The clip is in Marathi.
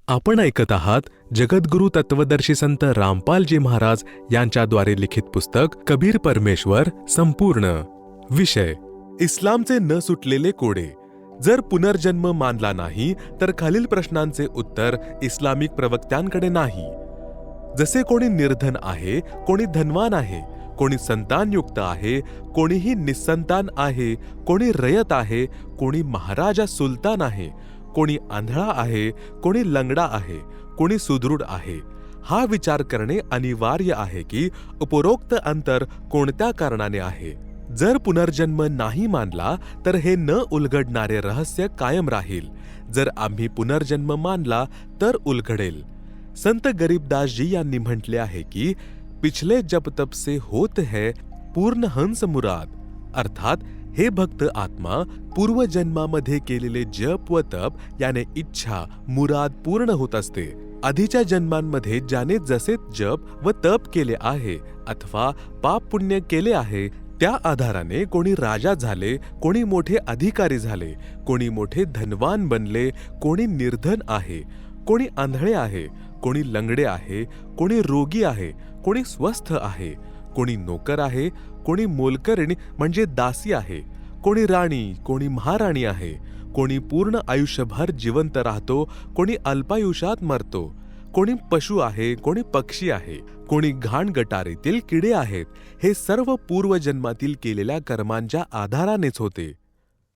आपण ऐकत आहात जगद्गुरु तत्वदर्शी संत रामपालजी महाराज यांच्याद्वारे लिखित पुस्तक कबीर परमेश्वर संपूर्ण. विषय इस्लामचे न सुटलेले कोडे. जर पुनर्जन्म मानला नाही तर खालील प्रश्नांचे उत्तर इस्लामिक प्रवक्त्यांकडे नाही. जसे कोणी निर्धन आहे, कोणी धनवान आहे, कोणी संतानयुक्त आहे, कोणीही निस्संतान आहे, कोणी रयत आहे, कोणी महाराजा सुलतान आहे, कोणी आंधळा आहे, कोणी लंगडा आहे, कोणी सुदृढ आहे. हा विचार करणे अनिवार्य आहे की उपरोक्त अंतर कोणत्या कारणाने आहे. जर पुनर्जन्म नाही मानला तर हे न उलगडणारे रहस्य कायम राहील. जर आम्ही पुनर्जन्म मानला तर उलगडेल. संत गरीबदास जी यांनी म्हटले आहे की पिछले जब तब से होत है पूर्ण हंस मुराद. अर्थात हे भक्त आत्मा पूर्वजन्मामध्ये केलेले जप व तप याने इच्छा मुराद पूर्ण होत असते. आधीच्या जन्मांमध्ये ज्याने जसे जप व तप केले आहे अथवा पाप पुण्य केले आहे त्या आधाराने कोणी राजा झाले, कोणी मोठे अधिकारी झाले, कोणी मोठे धनवान बनले, कोणी निर्धन आहे, कोणी आंधळे आहे, कोणी लंगडे आहे, कोणी रोगी आहे, कोणी स्वस्थ आहे, कोणी नोकर आहे, कोणी मोलकरीण म्हणजे दासी आहे, कोणी राणी, कोणी महाराणी आहे, कोणी पूर्ण आयुष्यभर जिवंत राहतो, कोणी अल्पायुष्यात मरतो, कोणी पशु आहे, कोणी पक्षी आहे, कोणी घाण गटारीतील किडे आहेत. हे सर्व पूर्वजन्मातील केलेल्या कर्मांच्या आधारानेच होते.